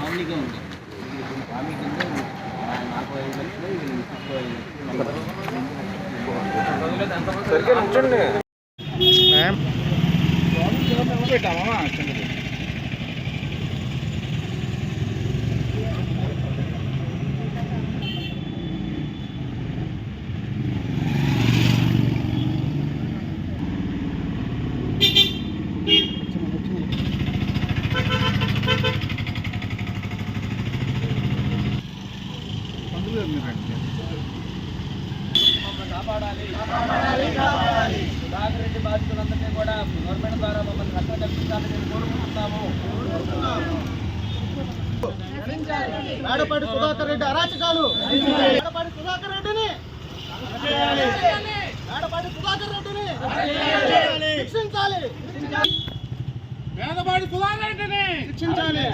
ఫ్యామిలీకే ఉంది. ఫ్యామిలీ కింద నాకు 5 లక్షలు కాపాడాలి. సుధాకర్ రెడ్డి బాధితులందరినీ కూడా గవర్నమెంట్ ద్వారా మమ్మల్ని రక్షణ కల్పించాలని మేము కోరుకుంటున్నాము. మేడపాటి సుధాకర్ రెడ్డి అరాచకాలు, మేడపాటి సుధాకర్ రెడ్డిని మేడపాటి సుధాకర్ రెడ్డిని శిక్షించాలి. మేడపాటి సుధాకర్ రెడ్డిని శిక్షించాలి.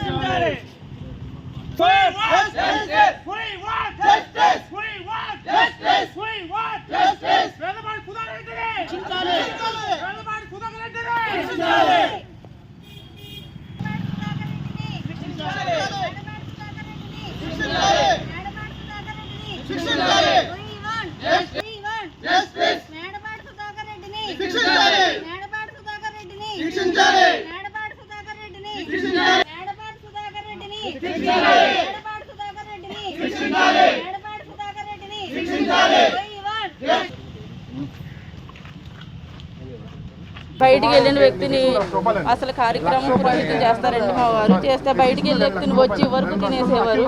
బయటికి వెళ్ళిన వ్యక్తిని అసలు కార్యక్రమం పురోహితం చేస్తారండి మా వారు. చేస్తే బయటికి వెళ్ళిన వ్యక్తిని వచ్చి వరకు తినేసేవారు.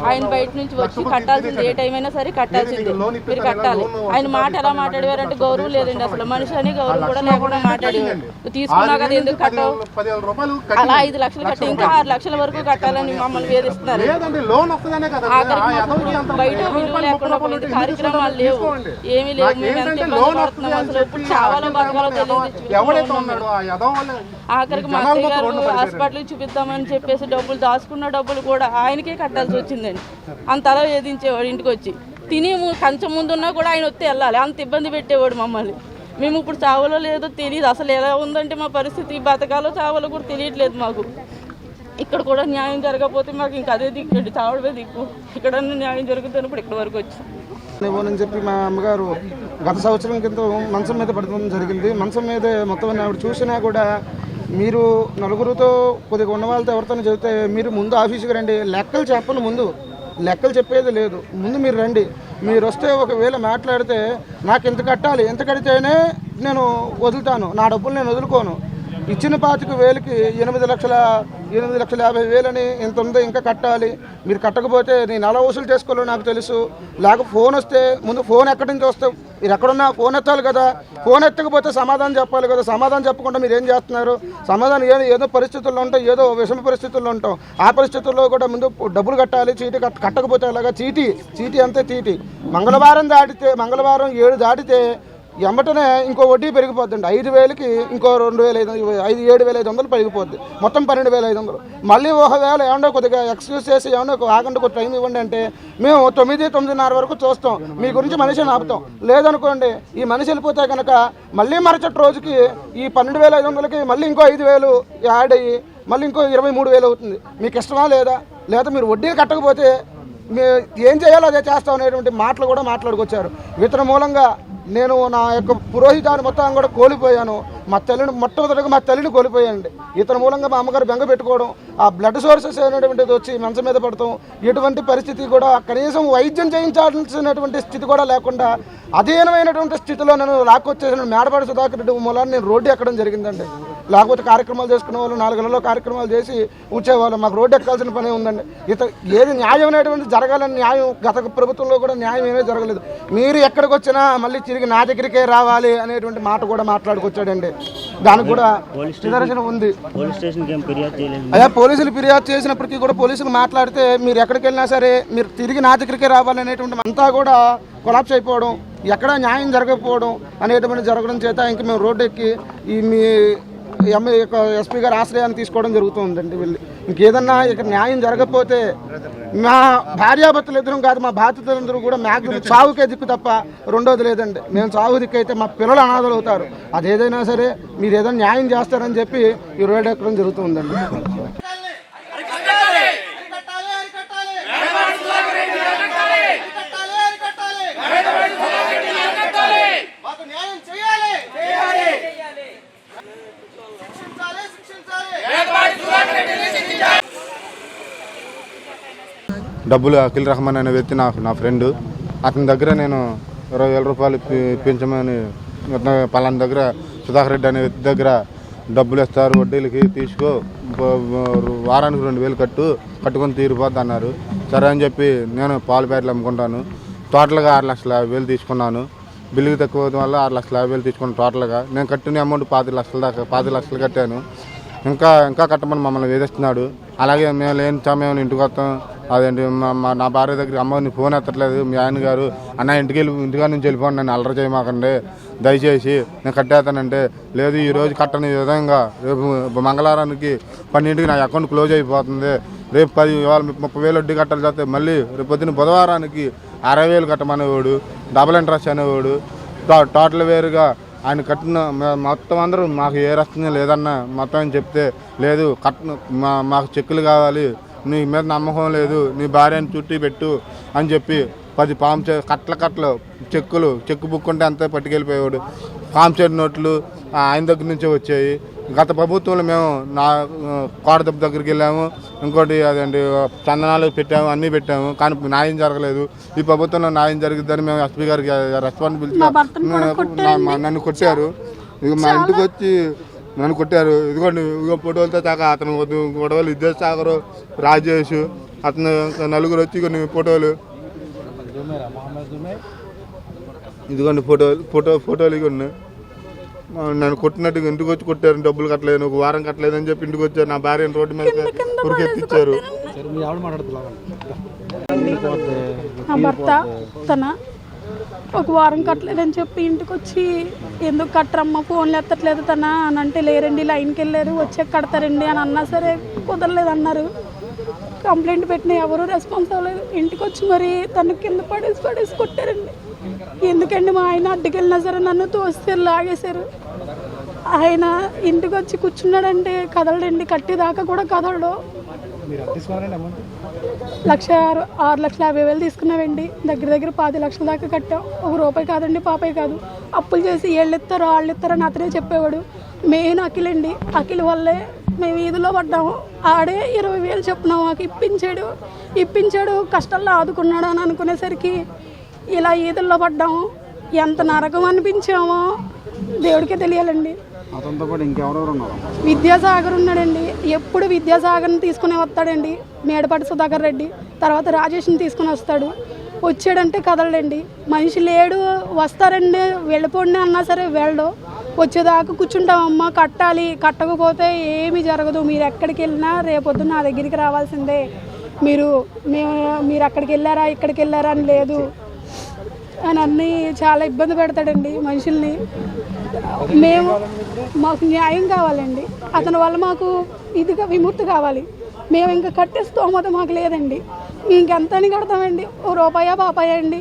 ఆయన బయట నుంచి వచ్చి కట్టాల్సింది, ఏ టైం అయినా సరే కట్టాల్సింది, మీరు కట్టాలి. ఆయన మాట ఎలా మాట్లాడేవారంటే గౌరవం లేదండి, అసలు మనిషి అని గౌరవం కూడా లేకుండా మాట్లాడేవారు. తీసుకున్నా కదా ఎందుకు కట్టవు, అలా 5 లక్షలు కట్టి ఇంకా 6 లక్షల వరకు కట్టాలని మమ్మల్ని వేధిస్తున్నారు. బయట విలువ లేకుండా కొన్ని కార్యక్రమాలు లేవు, ఏమీ లేవు. మేము ఎంత ఇబ్బంది పడుతున్నాం అసలు. ఇప్పుడు చావాలో బతకాలో తెలియదు. ఆఖరికి మా అత్తయ్య గారు హాస్పిటల్కి చూపిద్దామని చెప్పేసి డబ్బులు దాచుకున్న డబ్బులు కూడా ఆయనకే కట్టాల్సి వచ్చిందండి. అంతలా వేధించేవాడు. ఇంటికి వచ్చి తిని కంచెం ముందున్నా కూడా ఆయన వస్తే వెళ్ళాలి, అంత ఇబ్బంది పెట్టేవాడు మమ్మల్ని. మేము ఇప్పుడు చావలో లేదో తెలియదు, అసలు ఎలా ఉందంటే మా పరిస్థితి, బతకాలో చావలో కూడా తెలియట్లేదు మాకు. ఇక్కడ కూడా న్యాయం జరగకపోతే మాకు ఇంకా అదే దిక్కండి, చావడమే దిక్కు. ఇక్కడ న్యాయం జరుగుతున్నప్పుడు ఇక్కడ వరకు వచ్చి ఇవ్వనని చెప్పి మా అమ్మగారు గత సంవత్సరం కింద మంచం మీద పడడం జరిగింది. మంచం మీదే మొత్తం ఆవిడ చూసినా కూడా, మీరు నలుగురితో కొద్దిగా ఉన్న వాళ్ళతో ఎవరితో చెబితే మీరు ముందు ఆఫీస్కి రండి, లెక్కలు చెప్పను, ముందు లెక్కలు చెప్పేది లేదు, ముందు మీరు రండి. మీరు వస్తే ఒకవేళ మాట్లాడితే నాకు ఎంత కట్టాలి, ఎంత కడితేనే నేను వదులుతాను, నా డబ్బులు నేను వదులుకోను. ఇచ్చిన 25,000కి 8,50,000 ఎంత ఉందో ఇంకా కట్టాలి. మీరు కట్టకపోతే నేను ఎలా వసూలు చేసుకోవాలో నాకు తెలుసు. లేక ఫోన్ వస్తే ముందు ఫోన్ ఎక్కడి నుంచి వస్తే మీరు ఎక్కడున్నా ఫోన్ ఎత్తాలి కదా, ఫోన్ ఎత్తకపోతే సమాధానం చెప్పాలి కదా. సమాధానం చెప్పకుండా మీరు ఏం చేస్తున్నారు? సమాధానం ఏదో పరిస్థితుల్లో ఉంటాం, ఏదో విషమ పరిస్థితుల్లో ఉంటాం. ఆ పరిస్థితుల్లో కూడా ముందు డబ్బులు కట్టాలి. చీటీ కట్టకపోతే అలాగా చీటీ అంతే తీటి. మంగళవారం 7 దాటితే ఎమ్మటనే ఇంకో వడ్డీ పెరిగిపోద్దండి. 5,000కి ఇంకో 7,500 పెరిగిపోద్ది, మొత్తం 12,500. మళ్ళీ ఒకవేళ ఏమన్నా కొద్దిగా ఎక్స్క్యూజ్ చేసి ఏమన్నా ఆగండి కొద్ది టైం ఇవ్వండి అంటే మేము 9-9:30 వరకు చూస్తాం, మీ గురించి మనిషిని ఆపుతాం. లేదనుకోండి, ఈ మనిషి వెళ్ళిపోతే కనుక మళ్ళీ మరుసటి రోజుకి ఈ 12,500కి మళ్ళీ ఇంకో 5,000 యాడ్ అయ్యి మళ్ళీ ఇంకో 23,000 అవుతుంది. మీకు ఇష్టమా లేదా మీరు వడ్డీ కట్టకపోతే ఏం చేయాలో అదే చేస్తాం అనేటువంటి మాటలు కూడా మాట్లాడుకొచ్చారు. ఇతని మూలంగా నేను నా యొక్క పురోహితాన్ని మొత్తం కూడా కోల్పోయాను. మొట్టమొదటిగా మా తల్లిని కోల్పోయానండి. ఇతని మూలంగా మా అమ్మగారు బెంగ పెట్టుకోవడం, ఆ బ్లడ్ సోర్సెస్ అనేటువంటిది వచ్చి మంచం మీద పడతాం, ఎటువంటి పరిస్థితి కూడా కనీసం వైద్యం చేయించాల్సినటువంటి స్థితి కూడా లేకుండా అధీనమైనటువంటి స్థితిలో నేను లాక్కొచ్చేసిన మేడపాటి సుధాకర్ రెడ్డి మూలాన్ని నేను రోడ్డు ఎక్కడం జరిగిందండి. లేకపోతే కార్యక్రమాలు చేసుకునే వాళ్ళు 4 నెలల్లో కార్యక్రమాలు చేసి వచ్చేవాళ్ళు. మాకు రోడ్డు ఎక్కాల్సిన పనే ఉందండి. ఏది న్యాయం అనేటువంటి జరగాలని న్యాయం గత ప్రభుత్వంలో కూడా న్యాయం ఏమీ జరగలేదు. మీరు ఎక్కడికి వచ్చినా మళ్ళీ తిరిగి నా దగ్గరికే రావాలి అనేటువంటి మాట కూడా మాట్లాడుకొచ్చాడండి. దానికి కూడా నిదర్శనం ఉంది. అయ్యా, పోలీసులు ఫిర్యాదు చేసినప్పటికీ కూడా పోలీసులు మాట్లాడితే మీరు ఎక్కడికి వెళ్ళినా సరే మీరు తిరిగి నా దగ్గరికే రావాలి అనేటువంటి అంతా కూడా కొలాప్స్ అయిపోవడం, ఎక్కడ న్యాయం జరగకపోవడం అనేటువంటి జరగడం చేత ఇంక మేము రోడ్డు ఎక్కి మీ ఎస్పీ గారు ఆశ్రయాన్ని తీసుకోవడం జరుగుతుందండి. వెళ్ళి ఇంకేదన్నా ఇక్కడ న్యాయం జరగకపోతే మా భార్యాభర్తలు ఇద్దరం కాదు, మా బాధితులందరూ కూడా మ్యాక్సిమం చావుకే దిక్కు తప్ప రెండోది లేదండి. మేము చావు దిక్కు అయితే మా పిల్లలు అనాథలు అవుతారు. అదేదైనా సరే మీరు ఏదైనా న్యాయం చేస్తారని చెప్పి ఈ రోడ్డు ఎక్కడం జరుగుతుందండి. డబ్బులు అఖిల్ రహమాన్ అనే వ్యక్తి నా ఫ్రెండ్. అతని దగ్గర నేను 20,000 రూపాయలు పెంచమని పలానా దగ్గర సుధాకర్ రెడ్డి అనే వ్యక్తి దగ్గర డబ్బులు ఇస్తారు వడ్డీలకి తీసుకో, వారానికి 2,000 కట్టుకొని తీరిపోద్ది అన్నారు. సరే అని చెప్పి నేను పాలు ప్యాకెట్లు అమ్ముకుంటాను. టోటల్గా 6,50,000 తీసుకున్నాను. బిల్లుకి తక్కువ వల్ల 6,50,000 తీసుకున్నాను. టోటల్గా నేను కట్టిన అమౌంట్ 5 లక్షల దాకా 5 లక్షలు కట్టాను. ఇంకా కట్టమని మమ్మల్ని వేధిస్తున్నాడు. అలాగే మేము లేని సమయం ఇంటికి వస్తాం. అదేంటి నా భార్య దగ్గర అమ్మని ఫోన్ ఎత్తట్లేదు. మీ ఆయన గారు అన్న ఇంటికాడ నుంచి వెళ్ళిపోండి, నన్ను అల్లరి చేయమాకండి దయచేసి, నేను కట్టేస్తానంటే లేదు ఈరోజు కట్టని విధంగా రేపు మంగళవారానికి 12కి నా అకౌంట్ క్లోజ్ అయిపోతుంది, రేపు 30,000 వడ్డీ కట్టాలి చేస్తే మళ్ళీ రేపు పొద్దున్న బుధవారానికి 60,000 కట్టమనేవాడు, డబుల్ ఇంట్రెస్ట్ అనేవాడు. టోటల్ వేరుగా ఆయన కట్టిన మొత్తం అందరూ మాకు ఏ రస్తుంది లేదన్న మొత్తం అని చెప్తే లేదు మాకు చెక్కులు కావాలి, నీ మీద నమ్మకం లేదు, నీ భార్యని చుట్టి పెట్టు అని చెప్పి 10 కట్టలు చెక్కు బుక్ ఉంటే అంతా పట్టుకెళ్ళిపోయేవాడు. పాంప్షెట్ నోట్లు ఆయన దగ్గర నుంచే వచ్చాయి. గత ప్రభుత్వంలో మేము కోడదెబ్బ దగ్గరికి వెళ్ళాము, ఇంకోటి అదేంటి చందనాలు పెట్టాము, అన్నీ పెట్టాము, కానీ న్యాయం జరగలేదు. ఈ ప్రభుత్వంలో న్యాయం జరిగిద్దని మేము ఎస్పీ గారికి రెస్పాన్స్ పిలిచి నన్ను కొట్టారు. ఇక మా ఇంటికి వచ్చి నన్ను కొట్టారు. ఇదిగోండి ఫోటోలతో చాక అతను గొడవలు విద్యాసాగర్, రాజేష్, అతను నలుగురు వచ్చి కొన్ని ఫోటోలు, ఇదిగోండి ఫోటోలు ఇవ్వండి. నన్ను కొట్టినట్టుగా ఇంటికి వచ్చి కొట్టారు. డబ్బులు కట్టలేదు, ఒక వారం కట్టలేదు అని చెప్పి ఇంటికి వచ్చారు. నా భార్యను రోడ్డు మీద ఉరికెత్తిచ్చారు. నా భర్త ఒక వారం కట్టలేదని చెప్పి ఇంటికి వచ్చి ఎందుకు కట్టరమ్మా ఫోన్లు ఎత్తట్లేదు అని అంటే లేరండి లైన్కి వెళ్ళారు వచ్చాక కడతారండి అని అన్నా సరే కుదరలేదు అన్నారు. కంప్లైంట్ పెట్టినా ఎవరూ రెస్పాన్స్ అవ్వలేదు. ఇంటికి వచ్చి మరి తను కింద పడేసి కొట్టారండి. ఎందుకండి మా ఆయన అడ్డుకెళ్ళినా సరే నన్ను తోస్తారు, లాగేశారు. ఆయన ఇంటికి వచ్చి కూర్చున్నాడంటే కదలడండి, కట్టేదాకా కూడా కదలడు. 6,50,000 తీసుకున్నామండి. దగ్గర 10 లక్షల దాకా కట్టాం. ₹1 కాదండి, పాపే కాదు. అప్పులు చేసి వాళ్ళు ఇస్తారని అతనే చెప్పేవాడు. మెయిన్ అఖిల్ అఖిల్ వల్లే మేము వీధిలో పడ్డాము. ఆడే 20,000 చెప్పిన మాకు ఇప్పించాడు కష్టాల్లో ఆదుకున్నాడు అని అనుకునేసరికి ఇలా ఈదుల్లో పడ్డాము. ఎంత నరకం అనిపించామో దేవుడికే తెలియాలండి. విద్యాసాగర్ ఉన్నాడండి, ఎప్పుడు విద్యాసాగర్ని తీసుకుని వస్తాడండి. మేడపాటి సుధాకర్ రెడ్డి తర్వాత రాజేష్ని తీసుకుని వస్తాడు. వచ్చాడంటే కదలడండి. మనిషి లేడు, వస్తారండి వెళ్ళిపోండి అన్నా సరే వెళ్ళడు. వచ్చేదాకా కూర్చుంటామమ్మా, కట్టాలి, కట్టకపోతే ఏమీ జరగదు, మీరు ఎక్కడికి వెళ్ళినా రేపొద్దున నా దగ్గరికి రావాల్సిందే, మీరు అక్కడికి వెళ్ళారా ఇక్కడికి వెళ్ళారా అని లేదు అని అన్నీ చాలా ఇబ్బంది పెడతాడండి మనుషుల్ని. మాకు న్యాయం కావాలండి. అతని వల్ల మాకు ఇదిగా విముక్తి కావాలి. మేము ఇంకా కట్టే స్తోమత మాకు లేదండి. ఇంకెంతని కడతామండి, ₹1 పాపాయా అండి.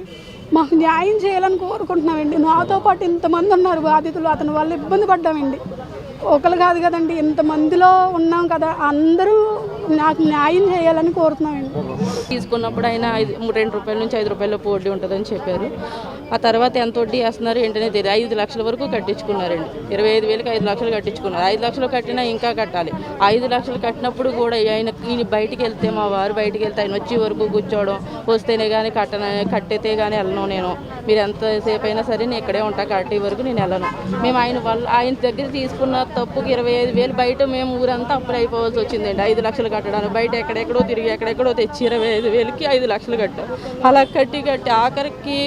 మాకు న్యాయం చేయాలని కోరుకుంటున్నామండి. నాతో పాటు ఇంతమంది ఉన్నారు బాధితులు. అతని వల్ల ఇబ్బంది పడ్డామండి. ఒకరు కాదు కదండి, ఇంతమందిలో ఉన్నాం కదా, అందరూ నాకు న్యాయం చేయాలని కోరుతున్నామండి. తీసుకున్నప్పుడు ఆయన ₹2 నుంచి ₹5 వడ్డీ ఉంటుందని చెప్పారు. ఆ తర్వాత ఎంత వడ్డీ వేస్తున్నారు ఏంటనే తెలియదు. 5 లక్షల వరకు కట్టించుకున్నారండి. 25,000కి 5 లక్షలు కట్టించుకున్నారు. 5 లక్షలు కట్టినా ఇంకా కట్టాలి. 5 లక్షలు కట్టినప్పుడు కూడా ఈయన బయటికి వెళ్తే, మా వారు బయటికి వెళ్తే ఆయన వచ్చే వరకు కూర్చోవడం, వస్తేనే కానీ కట్టితే కానీ వెళ్ళను. నేను మీరు ఎంతసేపు అయినా సరే నేను ఇక్కడే ఉంటా, కట్టే వరకు నేను వెళ్ళను. మేము ఆయన దగ్గర తీసుకున్న తప్పుకి 25,000 బయట మేము ఊరంతా అప్పులు అయిపోవాల్సి వచ్చిందండి. 5 లక్షలు కట్టడానికి బయట ఎక్కడెక్కడో తిరిగి ఎక్కడెక్కడో తెచ్చి 25,000కి 5 లక్షలు కట్టాం. అలా కట్టి ఆఖరికి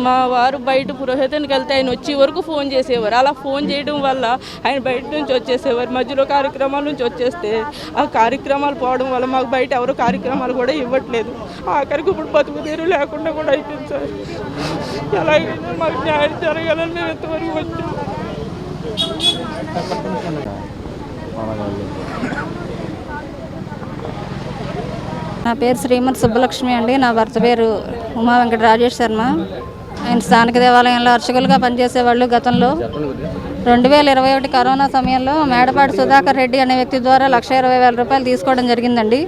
మా వారు బయట పురోహితానికి వెళ్తే ఆయన వచ్చే వరకు ఫోన్ చేసేవారు. అలా ఫోన్ చేయడం వల్ల ఆయన బయట నుంచి వచ్చేసేవారు. మధ్యలో కార్యక్రమాల నుంచి వచ్చేస్తే ఆ కార్యక్రమాలు పోవడం వల్ల మాకు బయట ఎవరు కార్యక్రమాలు కూడా ఇవ్వట్లేదు. ఆఖరికి ఇప్పుడు బతుకు తీరు లేకుండా కూడా అయిపోయింది సార్. ఎలాగైనా మాకు న్యాయం జరగాలని మేము ఎంతవరకు వచ్చాము. నా పేరు శ్రీమతి సుబ్బలక్ష్మి అండి. నా భర్త పేరు ఉమా వెంకట రాజేష్ శర్మ. ఆయన స్థానిక దేవాలయంలో అర్చకులుగా పనిచేసేవాళ్ళు. గతంలో 2021 కరోనా సమయంలో మేడపాటి సుధాకర్ రెడ్డి అనే వ్యక్తి ద్వారా ₹1,20,000 తీసుకోవడం జరిగిందండి.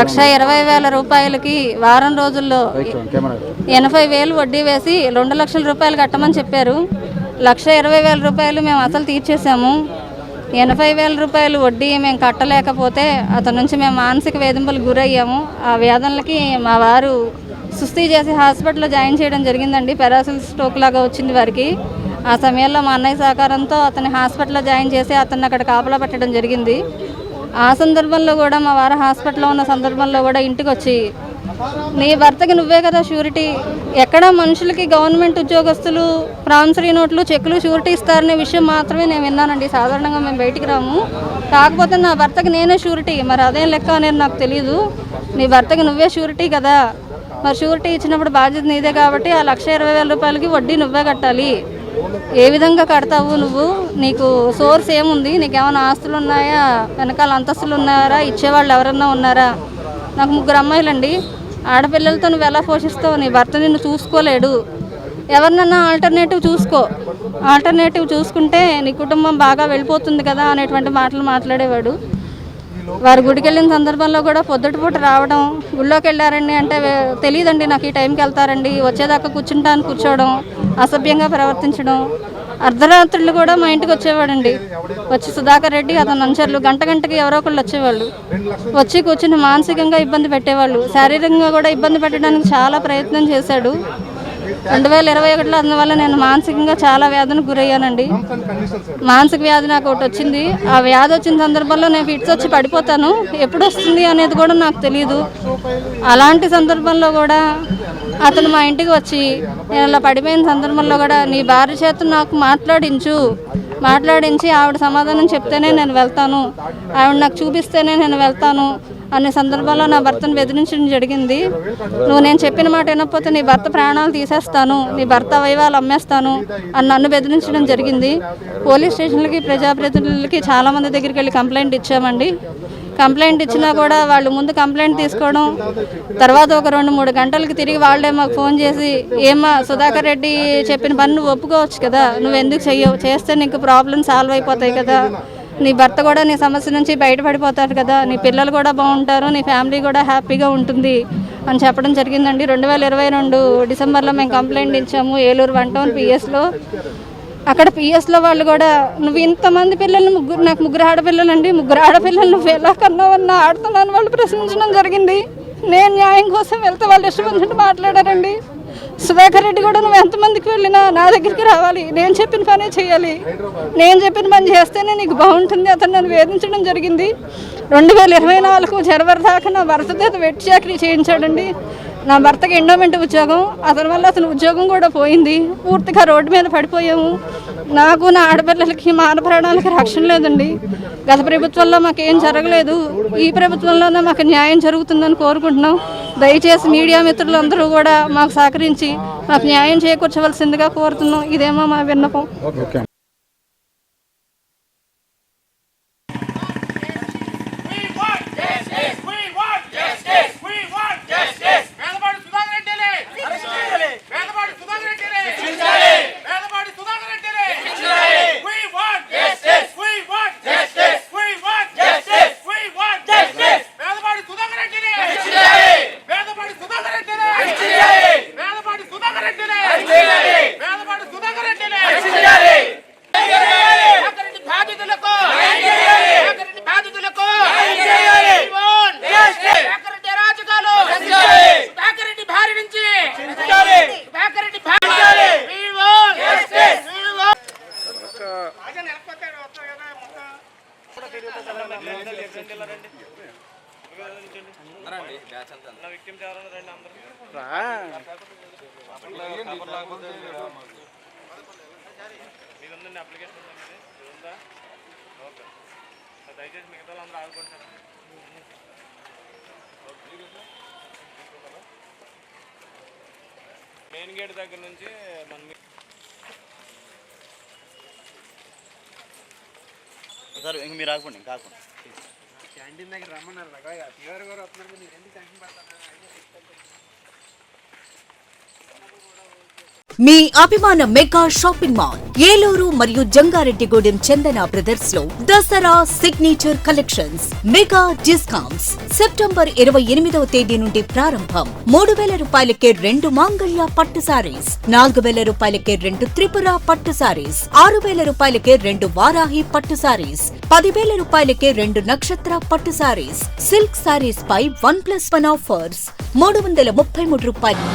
₹1,20,000కి వారం రోజుల్లో 80,000 వడ్డీ వేసి ₹2 లక్షల కట్టమని చెప్పారు. ₹1,20,000 మేము అసలు తీర్చేసాము. 80,000 రూపాయలు వడ్డీ మేము కట్టలేకపోతే అతని నుంచి మేము మానసిక వేధింపులకు గురయ్యాము. ఆ వేదనలకి మా వారు సుస్థి చేసి హాస్పిటల్లో జాయిన్ చేయడం జరిగిందండి. పెరాసిస్ స్ట్రోక్ లాగా వచ్చింది వారికి. ఆ సమయంలో మా అన్నయ్య సహకారంతో అతన్ని హాస్పిటల్లో జాయిన్ చేసి అతన్ని అక్కడ కాపలా పెట్టడం జరిగింది. ఆ సందర్భంలో కూడా మా వారు హాస్పిటల్లో ఉన్న సందర్భంలో కూడా ఇంటికి వచ్చి, నీ భర్తకి నువ్వే కదా షూరిటీ, ఎక్కడ మనుషులకి గవర్నమెంట్ ఉద్యోగస్తులు ప్రామిసరీ నోట్లు చెక్కులు షూరిటీ ఇస్తారనే విషయం మాత్రమే నేను విన్నానండి. సాధారణంగా మేము బయటికి రాము, కాకపోతే నా భర్తకి నేనే షూరిటీ, మరి అదేం లెక్క అనేది నాకు తెలియదు. నీ భర్తకి నువ్వే షూరిటీ కదా, మరి షూరిటీ ఇచ్చినప్పుడు బాధ్యత నీదే కాబట్టి ఆ 1,20,000 రూపాయలకి వడ్డీ నువ్వే కట్టాలి. ఏ విధంగా కడతావు నువ్వు, నీకు సోర్స్ ఏముంది, నీకేమైనా ఆస్తులు ఉన్నాయా, వెనకాల అంతస్తులు ఉన్నారా, ఇచ్చేవాళ్ళు ఎవరన్నా ఉన్నారా? నాకు 3 అమ్మాయిలండి. ఆడపిల్లలతో నువ్వు ఎలా పోషిస్తావు? నీ భర్త నిన్ను చూసుకోలేడు, ఎవరినన్నా ఆల్టర్నేటివ్ చూసుకో, ఆల్టర్నేటివ్ చూసుకుంటే నీ కుటుంబం బాగా వెళ్ళిపోతుంది కదా అనేటువంటి మాటలు మాట్లాడేవాడు. వారు గుడికి వెళ్ళిన సందర్భంలో కూడా పొద్దుటిపూట రావడం, గుళ్ళోకి వెళ్ళారండి అంటే తెలియదండి నాకు ఈ టైంకి వెళ్తారండి, వచ్చేదాకా కూర్చోవడం, అసభ్యంగా ప్రవర్తించడం. అర్ధరాత్రులు కూడా మా ఇంటికి వచ్చేవాడండి. వచ్చి సుధాకర్ రెడ్డి అతని అనుచరులు గంటకి ఎవరో ఒకళ్ళు వచ్చేవాళ్ళు, వచ్చి కూర్చుని మానసికంగా ఇబ్బంది పెట్టేవాళ్ళు, శారీరకంగా కూడా ఇబ్బంది పెట్టడానికి చాలా ప్రయత్నం చేశాడు. 2021లో అందువల్ల నేను మానసికంగా చాలా వ్యాధికి గురయ్యానండి. మానసిక వ్యాధి నాకు ఒకటి వచ్చింది. ఆ వ్యాధి వచ్చిన సందర్భంలో నేను ఫిట్స్ వచ్చి పడిపోతాను, ఎప్పుడు వస్తుంది అనేది కూడా నాకు తెలియదు. అలాంటి సందర్భంలో కూడా అతను మా ఇంటికి వచ్చి నేను అలా పడిపోయిన సందర్భంలో కూడా నీ భార్య చేత నాకు మాట్లాడించి ఆవిడ సమాధానం చెప్తేనే నేను వెళ్తాను, ఆవిడ నాకు చూపిస్తేనే నేను వెళ్తాను అనే సందర్భంలో నా భర్తను బెదిరించడం జరిగింది. నువ్వు నేను చెప్పిన మాట వినకపోతే నీ భర్త ప్రాణాలు తీసేస్తాను, నీ భర్త అవయవాలు అమ్మేస్తాను అని నన్ను బెదిరించడం జరిగింది. పోలీస్ స్టేషన్లకి ప్రజాప్రతినిధులకి చాలామంది దగ్గరికి వెళ్ళి కంప్లైంట్ ఇచ్చామండి. కంప్లైంట్ ఇచ్చినా కూడా వాళ్ళు ముందు కంప్లైంట్ తీసుకోవడం, తర్వాత ఒక 2-3 గంటలకి తిరిగి వాళ్ళే మాకు ఫోన్ చేసి, ఏమ్మా సుధాకర్ రెడ్డి చెప్పిన పని నువ్వు ఒప్పుకోవచ్చు కదా, నువ్వు ఎందుకు చెయ్యవు, చేస్తే నీకు ప్రాబ్లం సాల్వ్ అయిపోతాయి కదా, నీ భర్త కూడా నీ సమస్య నుంచి బయటపడిపోతారు కదా, నీ పిల్లలు కూడా బాగుంటారు, నీ ఫ్యామిలీ కూడా హ్యాపీగా ఉంటుంది అని చెప్పడం జరిగిందండి. 2022 డిసెంబర్లో మేము కంప్లైంట్ ఇచ్చాము ఏలూరు 1 టౌన్ పిఎస్లో. అక్కడ పిఎస్లో వాళ్ళు కూడా, నువ్వు ఇంతమంది పిల్లలు నాకు 3 ఆడపిల్లలండి, 3 ఆడపిల్లలు నువ్వు ఎలా కన్నావన్నా ఆడుతున్నాను వాళ్ళు ప్రశ్నించడం జరిగింది. నేను న్యాయం కోసం వెళ్తే వాళ్ళు ఇష్టమందినట్టు మాట్లాడారండి. సుధాకర్ రెడ్డి కూడా నువ్వు ఎంతమందికి వెళ్ళినా నా దగ్గరికి రావాలి, నేను చెప్పిన పనే చేయాలి, నేను చెప్పిన పని చేస్తేనే నీకు బాగుంటుంది, అతను నన్ను వేధించడం జరిగింది. 2024 జనవరి దాకా నా భర్త చేత వెట్టి చాకరీ చేయించాడండి. నా భర్తకి ఎండోమెంట్ ఉద్యోగం, అతని వల్ల అతని ఉద్యోగం కూడా పోయింది. పూర్తిగా రోడ్డు మీద పడిపోయాము. నాకు నా ఆడపిల్లలకి మాన ప్రాణాలకి రక్షణ లేదండి. గత ప్రభుత్వంలో మాకేం జరగలేదు, ఈ ప్రభుత్వంలోనే మాకు న్యాయం జరుగుతుందని కోరుకుంటున్నాం. దయచేసి మీడియా మిత్రులందరూ కూడా మాకు సహకరించి మాకు న్యాయం చేకూర్చవలసిందిగా కోరుతున్నాం. ఇదేమో మా విన్నపం. దయచేసి మిగతా వాళ్ళందరూ ఆడుకుంటారు. మెయిన్ గేట్ దగ్గర నుంచి మన సార్ ఇంక మీరు ఆగండి, ఇంకా ఆగండి. క్యాంటీన్ దగ్గర రమ్మన్నారు కదా, ఫీవర్ గారు వస్తున్నారు, మీరు ఎందుకు టెన్షన్ పడతారు? మీ అభిమాన మెగా షాపింగ్ మాల్ ఏలూరు మరియు జంగారెడ్డిగూడెం చందన బ్రదర్స్ లో Dasara signature collections mega discounts September 28వ తేదీ నుండి ప్రారంభం. 3,000 రూపాయలకే 2 మాంగళ్య పట్టు సారీస్, 4,000 రూపాయలకే 2 త్రిపుర పట్టు సారీస్, 6,000 రూపాయలకే 2 వారాహి పట్టు సారీస్, 10,000 రూపాయలకే 2 నక్షత్ర పట్టు సారీస్. సిల్క్ సారీస్ పై 1+1 ఆఫర్స్ 333 రూపాయలు.